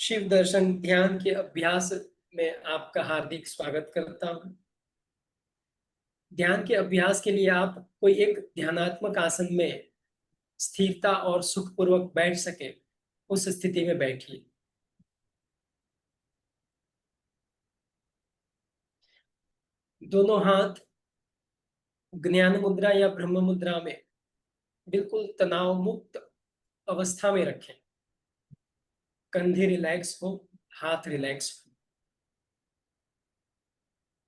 शिव दर्शन ध्यान के अभ्यास में आपका हार्दिक स्वागत करता हूँ। ध्यान के अभ्यास के लिए आप कोई एक ध्यानात्मक आसन में स्थिरता और सुखपूर्वक बैठ सके, उस स्थिति में बैठिए। दोनों हाथ ज्ञान मुद्रा या ब्रह्म मुद्रा में बिल्कुल तनाव मुक्त अवस्था में रखें। कंधे रिलैक्स हो, हाथ रिलैक्स हो,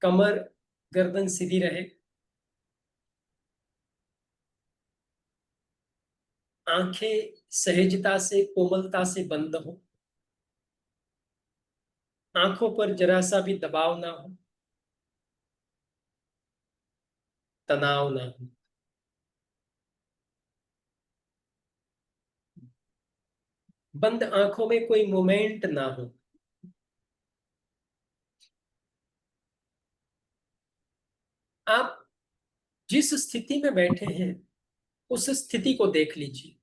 कमर गर्दन सीधी रहे, आंखें सहजता से कोमलता से बंद हो, आंखों पर जरा सा भी दबाव ना हो, तनाव ना हो। बंद आंखों में कोई मूवमेंट ना हो। आप जिस स्थिति में बैठे हैं उस स्थिति को देख लीजिए।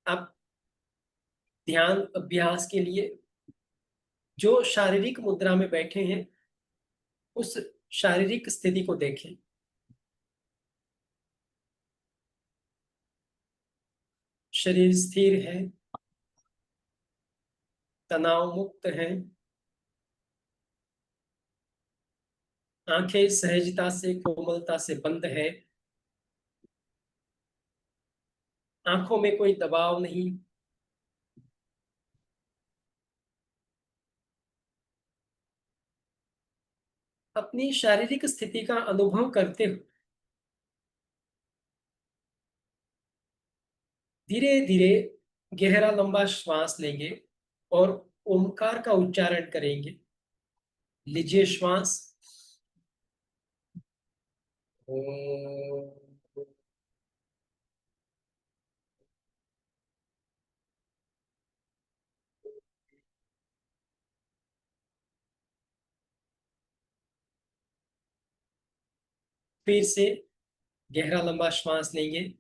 आप ध्यान अभ्यास के लिए जो शारीरिक मुद्रा में बैठे हैं उस शारीरिक स्थिति को देखें। शरीर स्थिर है, तनाव मुक्त है, आंखें सहजता से कोमलता से बंद है, आंखों में कोई दबाव नहीं। अपनी शारीरिक स्थिति का अनुभव करते हुए धीरे धीरे गहरा लंबा श्वास लेंगे और ओमकार का उच्चारण करेंगे। लीजिए श्वास। ओम। फिर से गहरा लंबा श्वास लेंगे।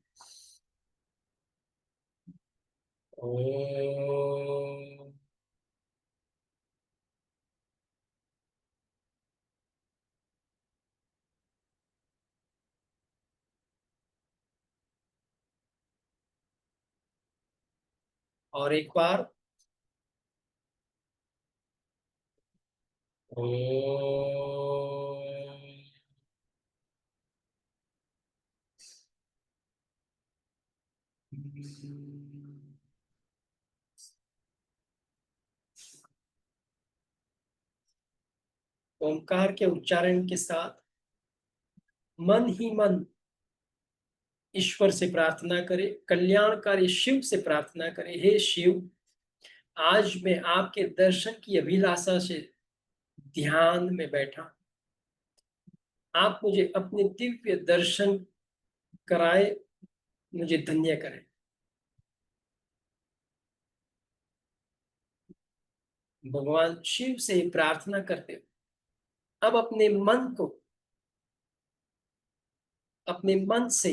ओम। और एक बार। ओम। ओमकार के उच्चारण के साथ मन ही मन ईश्वर से प्रार्थना करें, कल्याणकारी शिव से प्रार्थना करें। हे शिव, आज मैं आपके दर्शन की अभिलाषा से ध्यान में बैठा। आप मुझे अपने दिव्य दर्शन कराए, मुझे धन्य करें। भगवान शिव से प्रार्थना करते हो। अब अपने मन से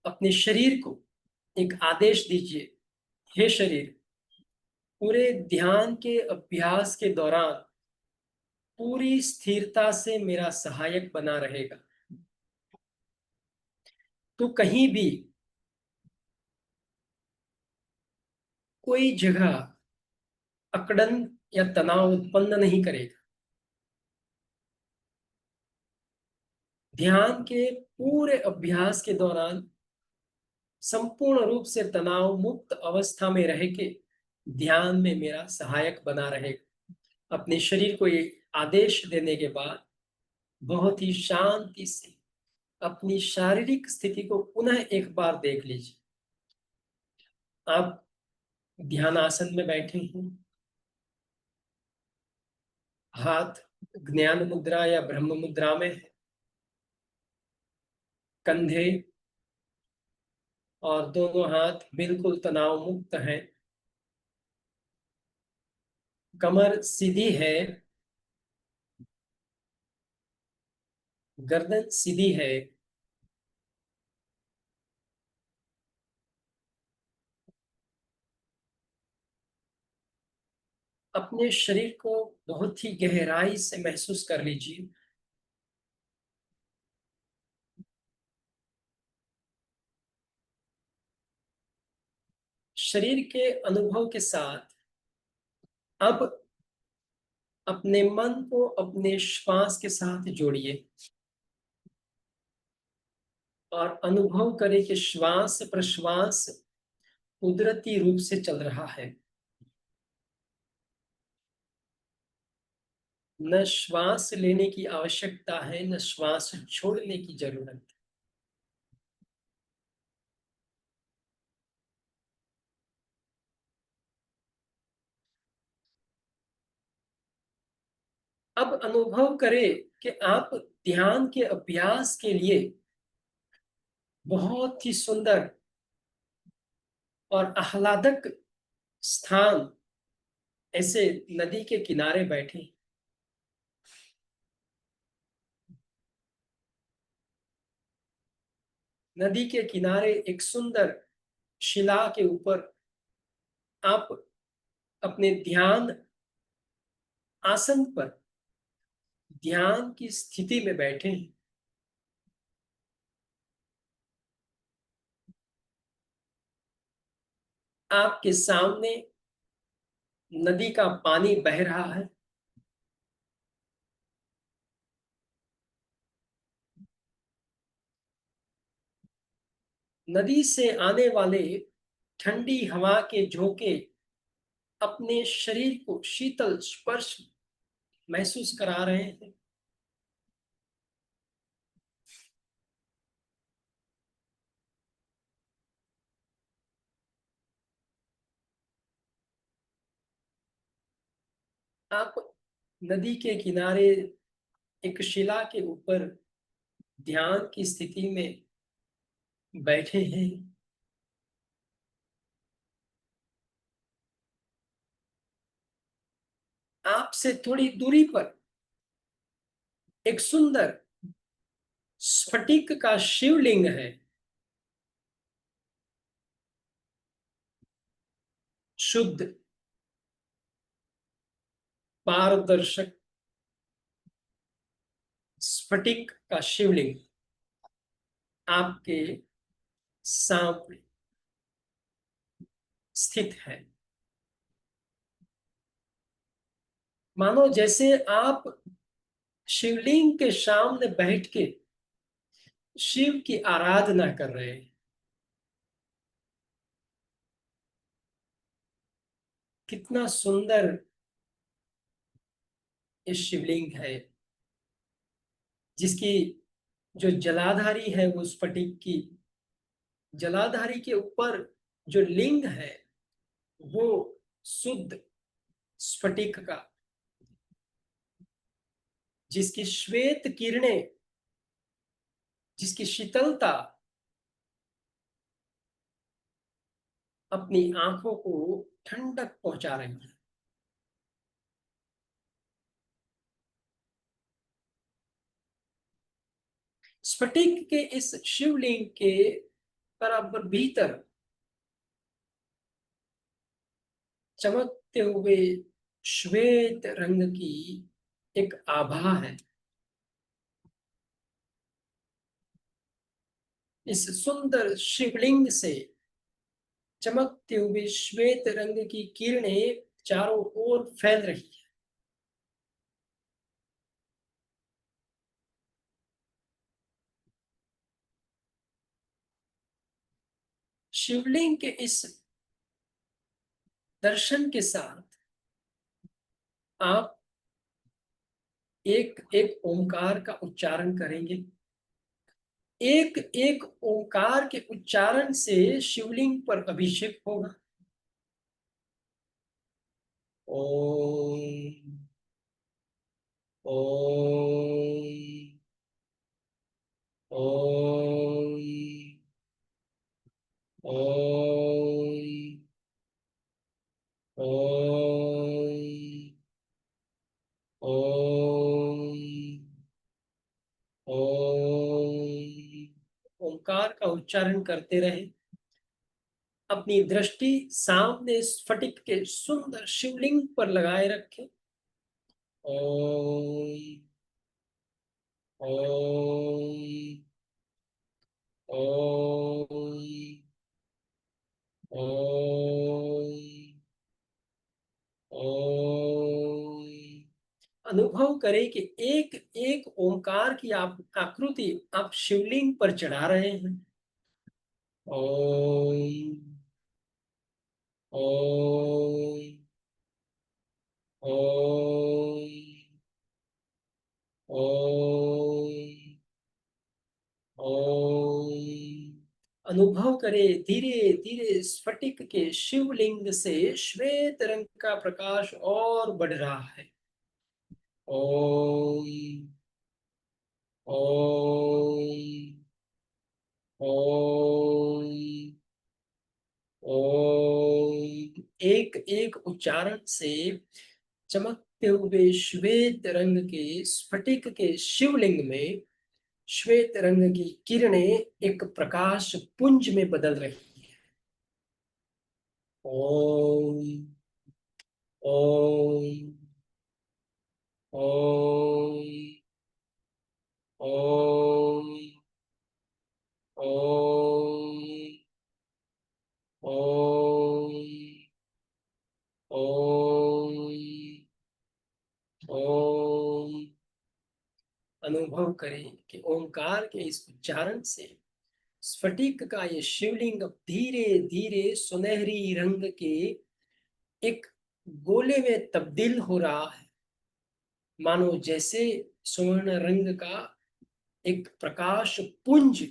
अपने शरीर को एक आदेश दीजिए। हे शरीर, पूरे ध्यान के अभ्यास के दौरान पूरी स्थिरता से मेरा सहायक बना रहेगा। तो कहीं भी कोई जगह अकड़न या तनाव उत्पन्न नहीं करेगा। ध्यान के पूरे अभ्यास के दौरान संपूर्ण रूप से तनाव मुक्त अवस्था में रह के ध्यान में मेरा सहायक बना रहेगा। अपने शरीर को ये आदेश देने के बाद बहुत ही शांति से अपनी शारीरिक स्थिति को पुनः एक बार देख लीजिए। आप ध्यान आसन में बैठे हैं, हाथ ज्ञान मुद्रा या ब्रह्म मुद्रा में है, कंधे और दोनों हाथ बिल्कुल तनाव मुक्त हैं, कमर सीधी है, गर्दन सीधी है, अपने शरीर को बहुत ही गहराई से महसूस कर लीजिए। शरीर के अनुभव के साथ अब अपने मन को अपने श्वास के साथ जोड़िए और अनुभव करें कि श्वास प्रश्वास कुदरती रूप से चल रहा है। न श्वास लेने की आवश्यकता है, न श्वास छोड़ने की जरूरत। अब अनुभव करें कि आप ध्यान के अभ्यास के लिए बहुत ही सुंदर और आह्लादक स्थान, ऐसे नदी के किनारे बैठे। नदी के किनारे एक सुंदर शिला के ऊपर आप अपने ध्यान आसन पर ध्यान की स्थिति में बैठे हैं। आपके सामने नदी का पानी बह रहा है। नदी से आने वाले ठंडी हवा के झोंके अपने शरीर को शीतल स्पर्श महसूस करा रहे हैं। आप नदी के किनारे एक शिला के ऊपर ध्यान की स्थिति में बैठे हैं। आपसे थोड़ी दूरी पर एक सुंदर स्फटिक का शिवलिंग है। शुद्ध पारदर्शक स्फटिक का शिवलिंग आपके सामने स्थित है। मानो जैसे आप शिवलिंग के सामने बैठ के शिव की आराधना कर रहे हैं। कितना सुंदर ये शिवलिंग है, जिसकी जो जलाधारी है वो स्फटिक की जलाधारी के ऊपर जो लिंग है वो शुद्ध स्फटिक का, जिसकी श्वेत किरणें, जिसकी शीतलता अपनी आंखों को ठंडक पहुंचा रही है। स्फटिक के इस शिवलिंग के बराबर भीतर चमकते हुए श्वेत रंग की एक आभा है। इस सुंदर शिवलिंग से चमकते हुए श्वेत रंग की किरणें चारों ओर फैल रही है। शिवलिंग के इस दर्शन के साथ आप एक एक ओंकार का उच्चारण करेंगे। एक एक ओंकार के उच्चारण से शिवलिंग पर अभिषेक होगा। ओम ओम ओम ओम ओम ओम ओम। ओंकार का उच्चारण करते रहे। अपनी दृष्टि सामने स्फटिक के सुंदर शिवलिंग पर लगाए रखें। ओम ओम ओम ओम ओम। अनुभव करें कि एक एक ओंकार की आप आकृति आप शिवलिंग पर चढ़ा रहे हैं। ओम ओम ओम ओम ओम। अनुभव करें धीरे धीरे स्फटिक के शिवलिंग से श्वेत रंग का प्रकाश और बढ़ रहा है। ओम ओम ओम ओम। एक एक उच्चारण से चमकते हुए श्वेत रंग के स्फटिक के शिवलिंग में श्वेत रंग की किरणें एक प्रकाश पुंज में बदल रही है। ओम ओम ओम ओम ओम ओम ओम ओम। अनुभव करें कि ओंकार के इस उच्चारण से स्फटिक का ये शिवलिंग धीरे धीरे सुनहरी रंग के एक गोले में तब्दील हो रहा है, मानो जैसे स्वर्ण रंग का एक प्रकाश पुंज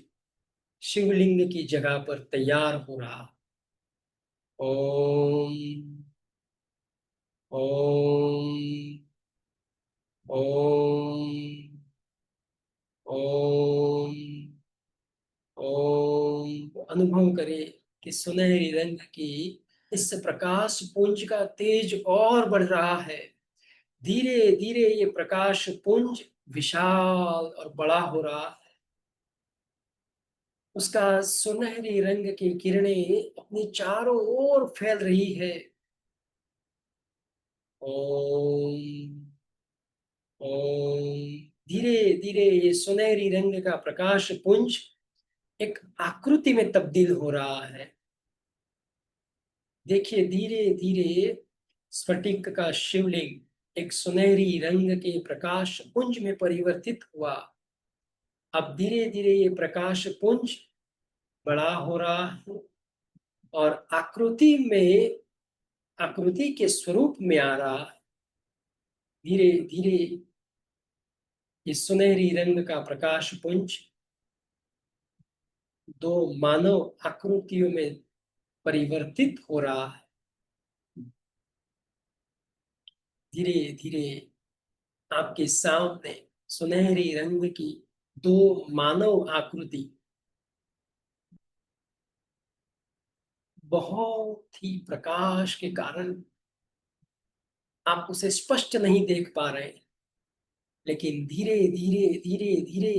शिवलिंग की जगह पर तैयार हो रहा। ओम ओम ओम ओम ओम। अनुभव करें कि सुनहरी रंग की इस प्रकाश पुंज का तेज और बढ़ रहा है। धीरे धीरे ये प्रकाश पुंज विशाल और बड़ा हो रहा है। उसका सुनहरी रंग की किरणें अपनी चारों ओर फैल रही है। ओम ओम। धीरे धीरे ये सुनहरी रंग का प्रकाश पुंज एक आकृति में तब्दील हो रहा है। देखिए धीरे धीरे स्फटिक का शिवलिंग एक सुनहरी रंग के प्रकाश पुंज में परिवर्तित हुआ। अब धीरे धीरे ये प्रकाश पुंज बड़ा हो रहा है और आकृति के स्वरूप में आ रहा है। धीरे धीरे इस सुनहरी रंग का प्रकाश पुंज दो मानव आकृतियों में परिवर्तित हो रहा है। धीरे धीरे आपके सामने सुनहरी रंग की दो मानव आकृति बहुत ही प्रकाश के कारण आप उसे स्पष्ट नहीं देख पा रहे, लेकिन धीरे धीरे धीरे धीरे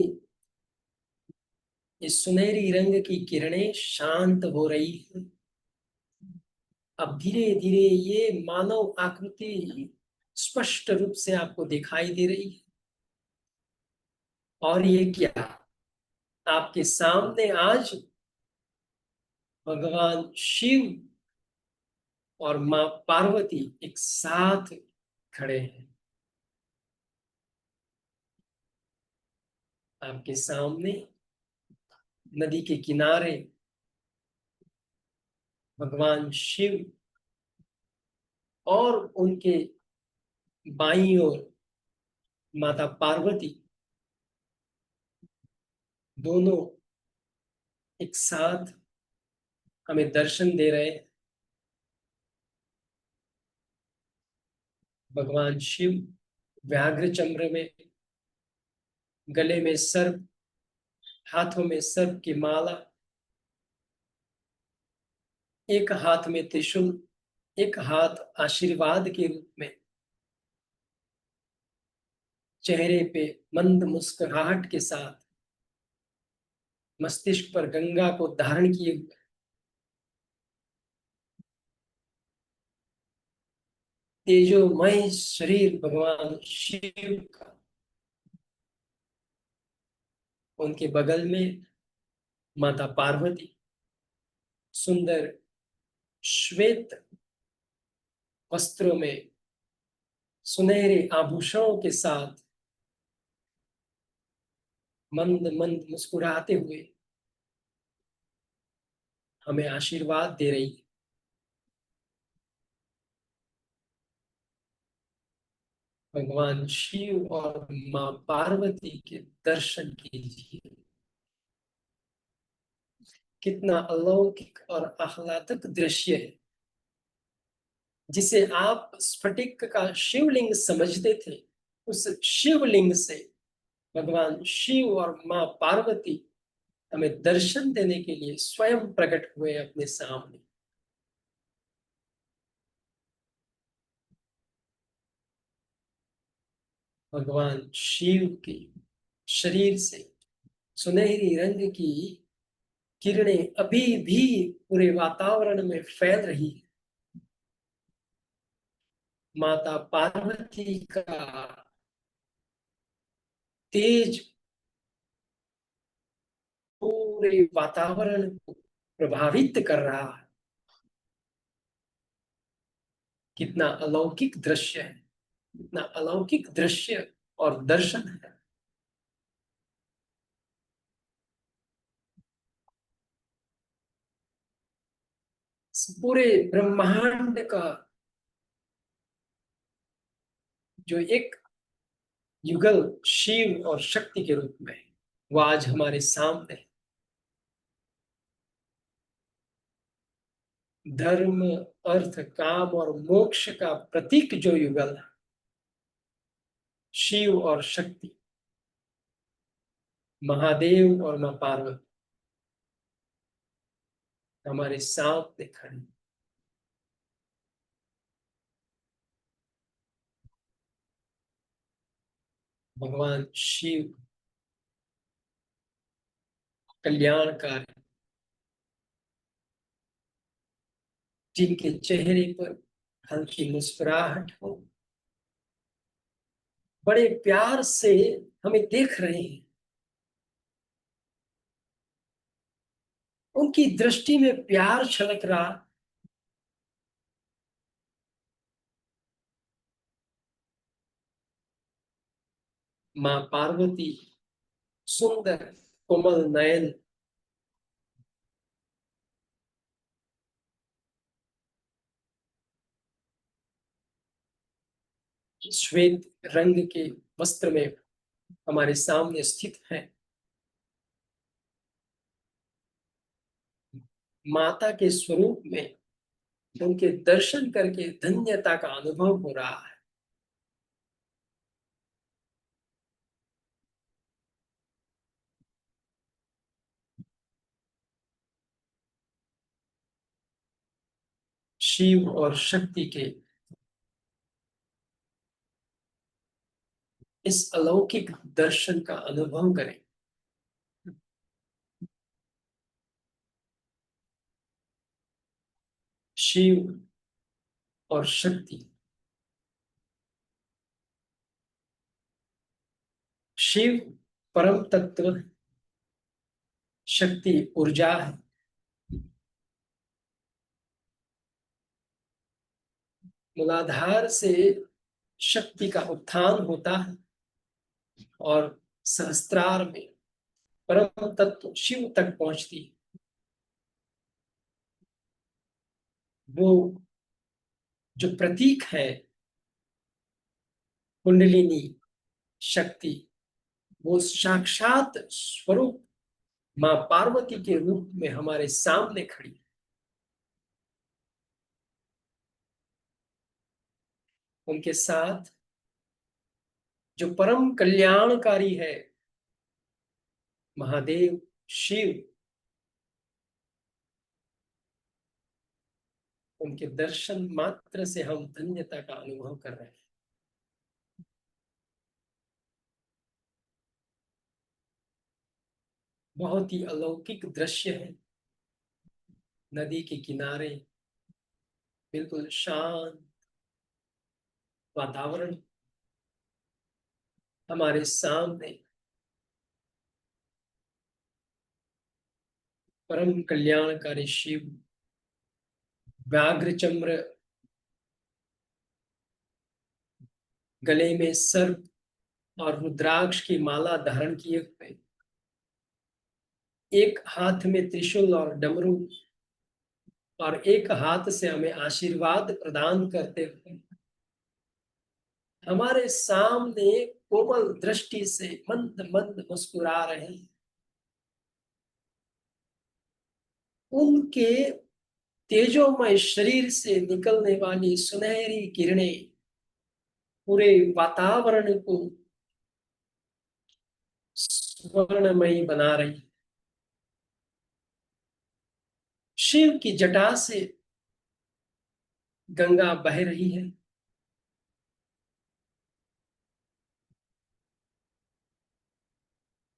इस सुनहरी रंग की किरणें शांत हो रही हैं। अब धीरे धीरे ये मानव आकृति स्पष्ट रूप से आपको दिखाई दे रही है। और ये क्या, आपके सामने आज भगवान शिव और माँ पार्वती एक साथ खड़े हैं। आपके सामने नदी के किनारे भगवान शिव और उनके बाईं ओर माता पार्वती दोनों एक साथ हमें दर्शन दे रहे हैं। भगवान शिव व्याघ्र चम्र में, गले में सर्प, हाथों में सर्प की माला, एक हाथ में त्रिशूल, एक हाथ आशीर्वाद के रूप में, चेहरे पे मंद मुस्कुराहट के साथ, मस्तिष्क पर गंगा को धारण किए हुए तेजोमय शरीर भगवान शिव का, उनके बगल में माता पार्वती सुंदर श्वेत वस्त्रों में सुनहरे आभूषणों के साथ मंद मंद मुस्कुराते हुए हमें आशीर्वाद दे रही है। भगवान शिव और मां पार्वती के दर्शन कीजिए। कितना अलौकिक और आह्लादक दृश्य है, जिसे आप स्फटिक का शिवलिंग समझते थे, उस शिवलिंग से भगवान शिव और मां पार्वती हमें दर्शन देने के लिए स्वयं प्रकट हुए अपने सामने। भगवान शिव के शरीर से सुनहरी रंग की किरणें अभी भी पूरे वातावरण में फैल रही है। माता पार्वती का तेज पूरे वातावरण को प्रभावित कर रहा है। कितना अलौकिक दृश्य है, कितना अलौकिक दृश्य और दर्शन है। इस पूरे ब्रह्मांड का जो एक युगल शिव और शक्ति के रूप में है, वो आज हमारे सामने है। धर्म, अर्थ, काम और मोक्ष का प्रतीक जो युगल है, शिव और शक्ति, महादेव और मां पार्वती हमारे सामने खड़े। भगवान शिव कल्याणकारी, जिनके चेहरे पर हल्की मुस्कुराहट हो, बड़े प्यार से हमें देख रहे हैं। उनकी दृष्टि में प्यार छलक रहा। मां पार्वती सुंदर कोमल नयन, श्वेत रंग के वस्त्र में हमारे सामने स्थित है। माता के स्वरूप में उनके दर्शन करके धन्यता का अनुभव हो रहा है। शिव और शक्ति के इस अलौकिक दर्शन का अनुभव करें। शिव और शक्ति, शिव परम तत्व, शक्ति ऊर्जा है। मूलाधार से शक्ति का उत्थान होता है और सहस्त्रार में परम तत्व शिव तक पहुंचती है। वो जो प्रतीक है कुंडलिनी शक्ति, वो साक्षात स्वरूप मां पार्वती के रूप में हमारे सामने खड़ी। उनके साथ जो परम कल्याणकारी है महादेव शिव, उनके दर्शन मात्र से हम धन्यता का अनुभव कर रहे हैं। बहुत ही अलौकिक दृश्य है। नदी के किनारे बिल्कुल शांत वातावरण हमारे सामने परम कल्याणकारी शिव व्याघ्र चम्र, गले में सर्प और रुद्राक्ष की माला धारण किए हुए, एक हाथ में त्रिशूल और डमरू और एक हाथ से हमें आशीर्वाद प्रदान करते हुए हमारे सामने कोमल दृष्टि से मंद मंद मुस्कुरा रहे हैं। उनके तेजोमय शरीर से निकलने वाली सुनहरी किरणें पूरे वातावरण को स्वर्णमयी बना रही। शिव की जटा से गंगा बह रही है।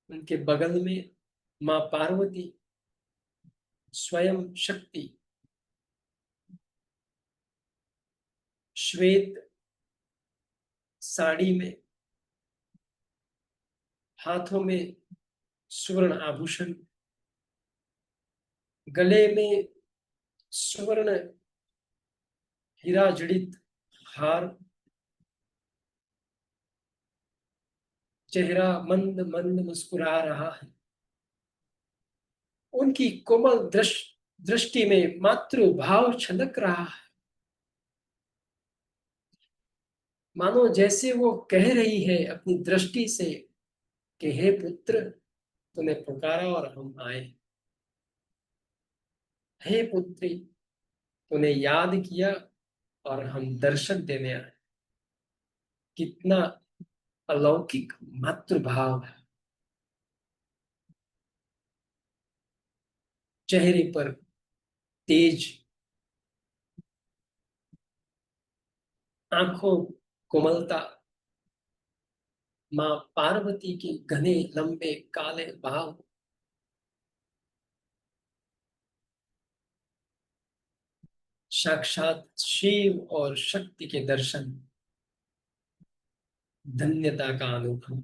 उनके बगल में मां पार्वती स्वयं शक्ति श्वेत साड़ी में, हाथों में स्वर्ण आभूषण, गले में स्वर्ण हीरा जड़ित हार, चेहरा मंद मंद मुस्कुरा रहा है। उनकी कोमल दृष्टि में मातृभाव छलक रहा है, मानो जैसे वो कह रही है अपनी दृष्टि से कि हे पुत्र, तूने पुकारा और हम आए। हे पुत्री, तूने याद किया और हम दर्शन देने आए। कितना अलौकिक मातृभाव है। चेहरे पर तेज, आंखों कोमलता, मां पार्वती के घने लंबे काले बाल, साक्षात शिव और शक्ति के दर्शन, धन्यता का अनुभव।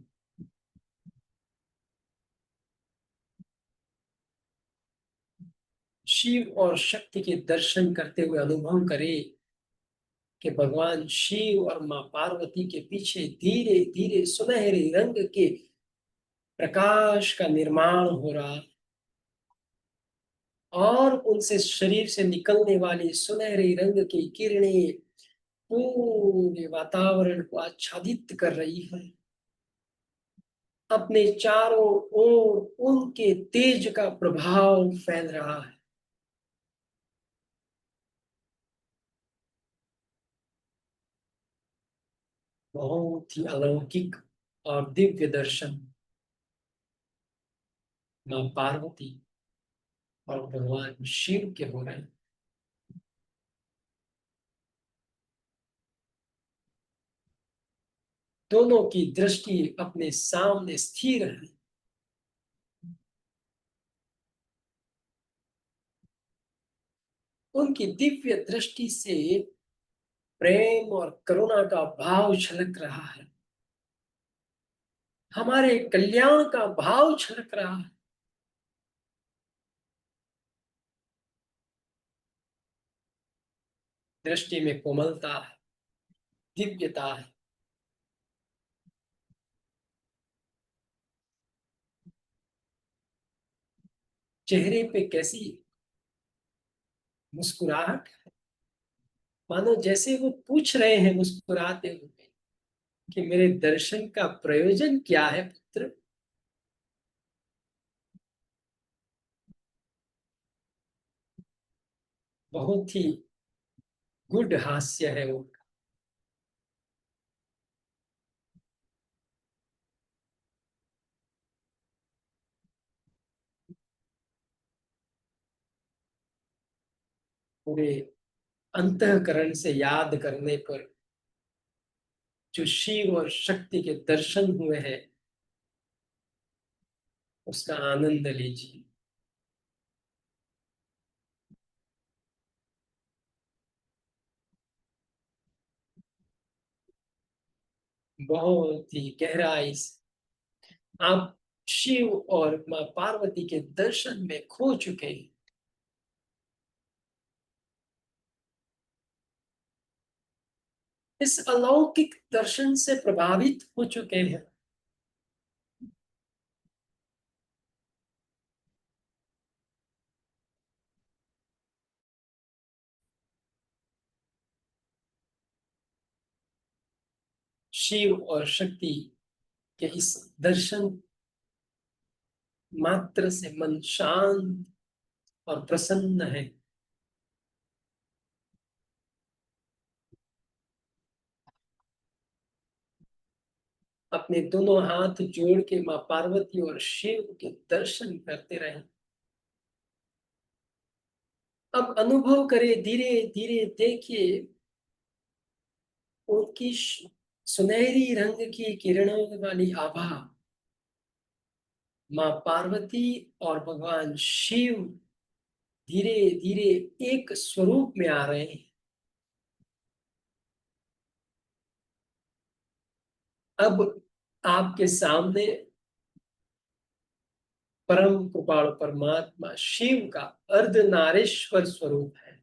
शिव और शक्ति के दर्शन करते हुए अनुभव करें कि भगवान शिव और मां पार्वती के पीछे धीरे धीरे सुनहरे रंग के प्रकाश का निर्माण हो रहा, और उनसे शरीर से निकलने वाली सुनहरे रंग की किरणें पूरे वातावरण को आच्छादित कर रही है। अपने चारों ओर उनके तेज का प्रभाव फैल रहा है। बहुत ही अलौकिक और दिव्य दर्शन मां पार्वती और भगवान शिव के हो रहे हैं। दोनों की दृष्टि अपने सामने स्थिर है। उनकी दिव्य दृष्टि से प्रेम और करुणा का भाव छलक रहा है। हमारे कल्याण का भाव छलक रहा है। दृष्टि में कोमलता है, दिव्यता है। चेहरे पे कैसी मुस्कुराहट, मानो जैसे वो पूछ रहे हैं मुस्कुराते हुए कि मेरे दर्शन का प्रयोजन क्या है पुत्र। बहुत ही गुड हास्य है वो। पूरे अंतःकरण से याद करने पर जो शिव और शक्ति के दर्शन हुए हैं, उसका आनंद लीजिए। बहुत ही गहराई से आप शिव और माँ पार्वती के दर्शन में खो चुके हैं। इस अलौकिक दर्शन से प्रभावित हो चुके हैं। शिव और शक्ति के इस दर्शन मात्र से मन शांत और प्रसन्न है। अपने दोनों हाथ जोड़ के माँ पार्वती और शिव के दर्शन करते रहे। अब अनुभव करें, धीरे धीरे देखिए उनकी सुनहरी रंग की किरणों वाली आभा माँ पार्वती और भगवान शिव धीरे धीरे एक स्वरूप में आ रहे हैं। अब आपके सामने परम कृपाणु परमात्मा शिव का अर्धनारीश्वर स्वरूप है।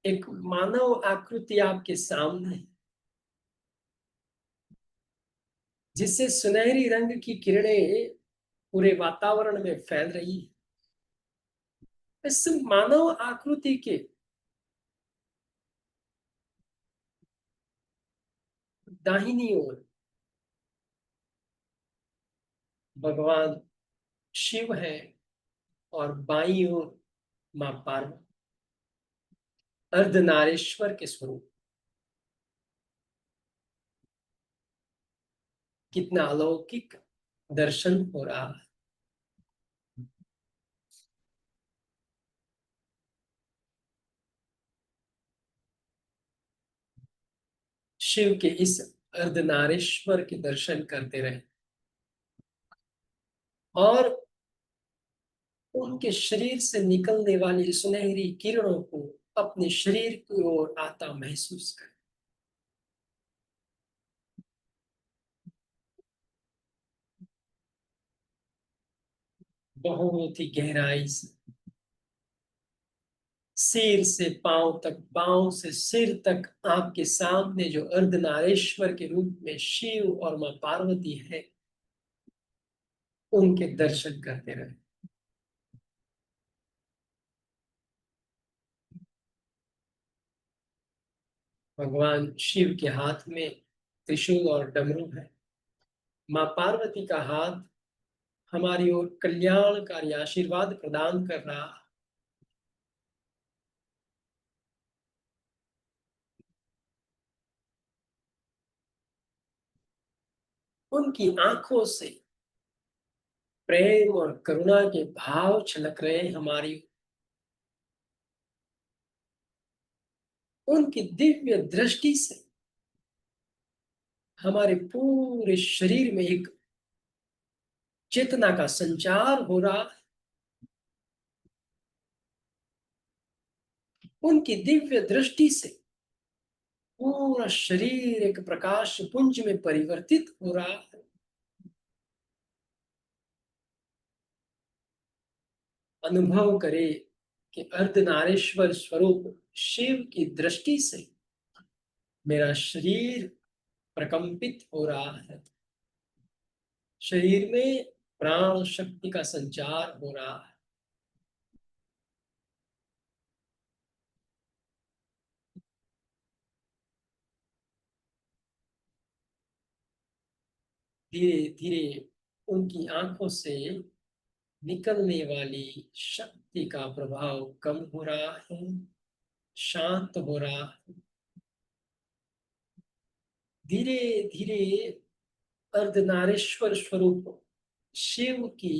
एक मानव आकृति आपके सामने है, जिससे सुनहरी रंग की किरणें पूरे वातावरण में फैल रही है। इस मानव आकृति के दाहिनी ओर भगवान शिव है और बाईं ओर मां पार्वती, अर्धनारीश्वर के स्वरूप। कितना अलौकिक दर्शन हो रहा है। शिव के इस अर्धनारीश्वर के दर्शन करते रहे और उनके शरीर से निकलने वाली सुनहरी किरणों को अपने शरीर की ओर आता महसूस करें। बहुत ही गहराई से सिर से पांव तक, पांव से सिर तक आपके सामने जो अर्धनारीश्वर के रूप में शिव और मां पार्वती है, उनके दर्शन करते रहे। भगवान शिव के हाथ में त्रिशूल और डमरू है। मां पार्वती का हाथ हमारी ओर कल्याणकारी आशीर्वाद प्रदान कर रहा है। उनकी आंखों से प्रेम और करुणा के भाव छलक रहे हैं हमारी। उनकी दिव्य दृष्टि से हमारे पूरे शरीर में एक चेतना का संचार हो रहा है। उनकी दिव्य दृष्टि से पूरा शरीर एक प्रकाश पुंज में परिवर्तित हो रहा है। अनुभव करे कि अर्धनारीश्वर स्वरूप शिव की दृष्टि से मेरा शरीर प्रकंपित हो रहा है। शरीर में प्राण शक्ति का संचार हो रहा है। धीरे धीरे उनकी आंखों से निकलने वाली शक्ति का प्रभाव कम हो रहा है, शांत हो रहा है। धीरे धीरे अर्धनारीश्वर स्वरूप शिव की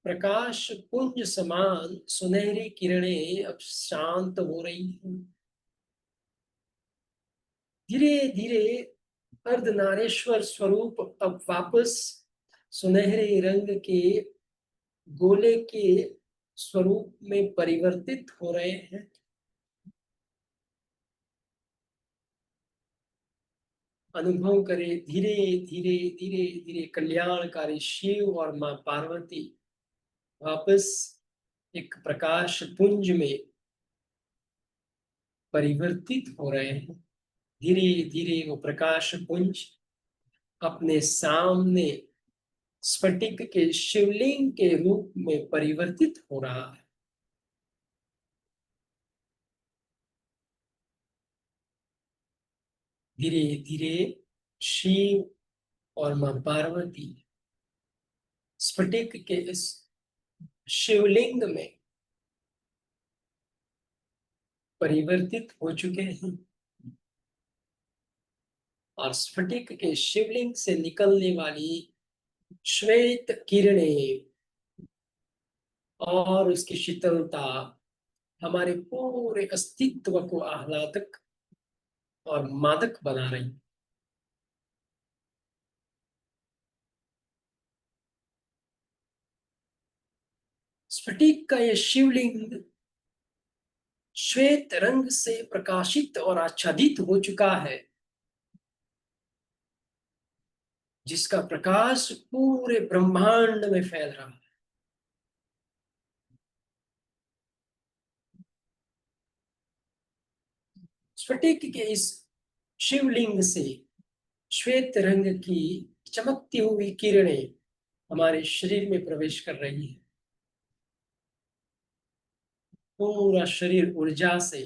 प्रकाश पुंज समान सुनहरी किरणें अब शांत हो रही हैं। धीरे धीरे अर्धनारीश्वर स्वरूप अब वापस सुनहरे रंग के गोले के स्वरूप में परिवर्तित हो रहे हैं। अनुभव करे धीरे धीरे धीरे धीरे कल्याणकारी शिव और माँ पार्वती वापस एक प्रकाश पुंज में परिवर्तित हो रहे हैं। धीरे धीरे वो प्रकाश पुंज अपने सामने स्फटिक के शिवलिंग के रूप में परिवर्तित हो रहा है। धीरे धीरे शिव और मां पार्वती स्फटिक के इस शिवलिंग में परिवर्तित हो चुके हैं और स्फटिक के शिवलिंग से निकलने वाली श्वेत किरणें और उसकी शीतलता हमारे पूरे अस्तित्व को आह्लादक और मादक बना रही। स्फटिक का यह शिवलिंग श्वेत रंग से प्रकाशित और आच्छादित हो चुका है, जिसका प्रकाश पूरे ब्रह्मांड में फैल रहा है। स्फटिक के इस शिवलिंग से श्वेत रंग की चमकती हुई किरणें हमारे शरीर में प्रवेश कर रही है। पूरा शरीर ऊर्जा से,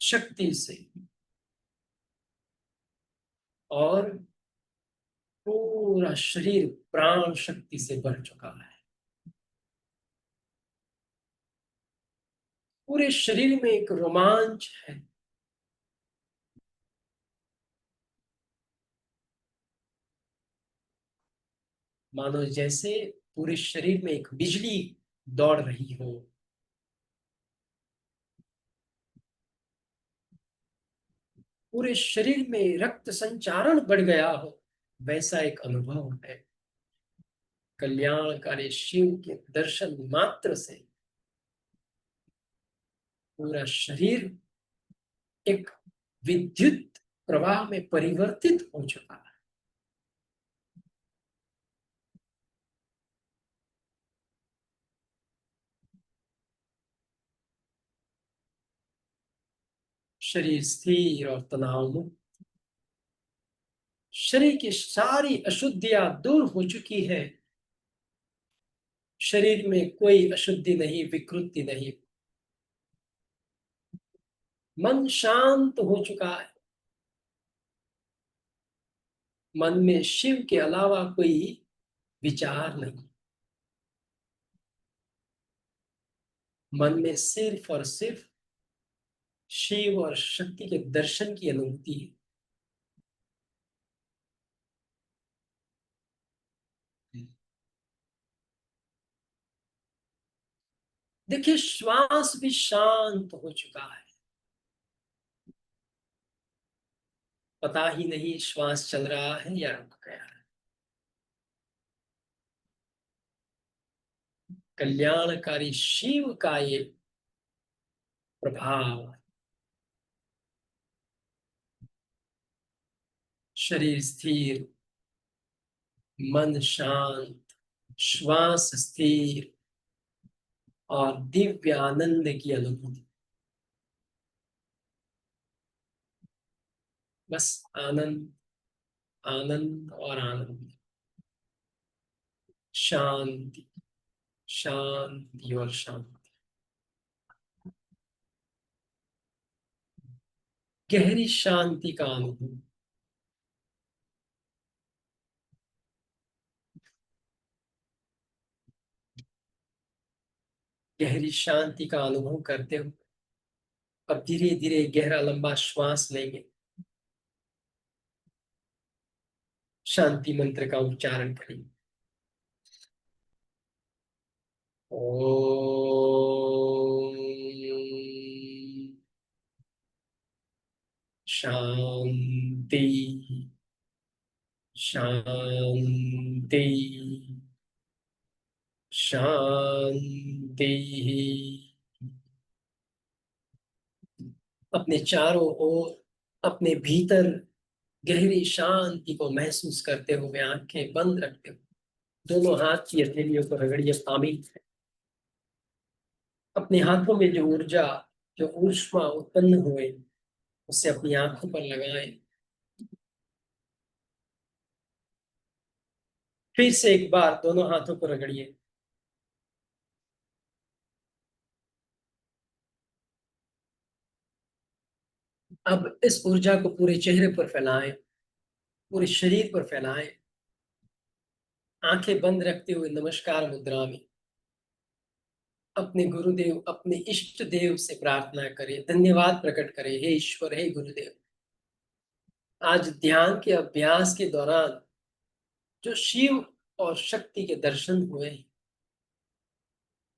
शक्ति से और पूरा शरीर प्राण शक्ति से भर चुका है। पूरे शरीर में एक रोमांच है। मानो जैसे पूरे शरीर में एक बिजली दौड़ रही हो। पूरे शरीर में रक्त संचारण बढ़ गया हो, वैसा एक अनुभव है। कल्याणकारी शिव के दर्शन मात्र से पूरा शरीर एक विद्युत प्रवाह में परिवर्तित हो चुका है। शरीर स्थिर और तनाव मुक्त। शरीर की सारी अशुद्धियां दूर हो चुकी है। शरीर में कोई अशुद्धि नहीं, विकृति नहीं। मन शांत हो चुका है। मन में शिव के अलावा कोई विचार नहीं। मन में सिर्फ और सिर्फ शिव और शक्ति के दर्शन की अनुभूति है। देखिए, श्वास भी शांत हो चुका है। पता ही नहीं श्वास चल रहा है या रुक गया है। कल्याणकारी शिव का ये प्रभाव। शरीर स्थिर, मन शांत, श्वास स्थिर और दिव्य आनंद की अनुभूति। बस आनंद, आनंद और आनंद। शांति, शांति और शांति। गहरी शांति का अनुभव। गहरी शांति का अनुभव करते हो। अब धीरे धीरे गहरा लंबा श्वास लेंगे। शांति मंत्र का उच्चारण करेंगे। ओम शांति, शांति, शांति। अपने चारों ओर, अपने भीतर गहरी शांति को महसूस करते हुए आंखें बंद रखते हुए दोनों हाथ की हथेलियों को रगड़िए पामी। अपने हाथों में जो ऊर्जा, जो ऊष्मा उत्पन्न हुए, उसे अपनी आंखों पर लगाएं। फिर से एक बार दोनों हाथों को रगड़िए। अब इस ऊर्जा को पूरे चेहरे पर फैलाएं, पूरे शरीर पर फैलाएं। आंखें बंद रखते हुए नमस्कार मुद्रा में अपने गुरुदेव, अपने इष्ट देव से प्रार्थना करें, धन्यवाद प्रकट करें। हे ईश्वर, हे गुरुदेव, आज ध्यान के अभ्यास के दौरान जो शिव और शक्ति के दर्शन हुए हैं,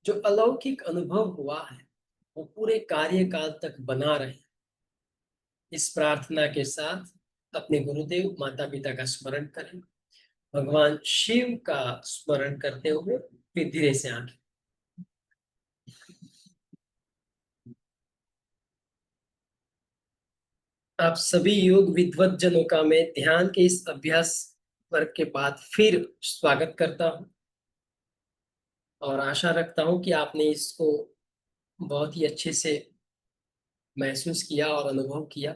जो अलौकिक अनुभव हुआ है, वो पूरे कार्यकाल तक बना रहे। इस प्रार्थना के साथ अपने गुरुदेव, माता पिता का स्मरण करें, भगवान शिव का स्मरण करते हुए फिर धीरे से आंखें। आप सभी योग विद्वत जनों का मैं ध्यान के इस अभ्यास वर्ग के बाद फिर स्वागत करता हूँ और आशा रखता हूँ कि आपने इसको बहुत ही अच्छे से महसूस किया और अनुभव किया।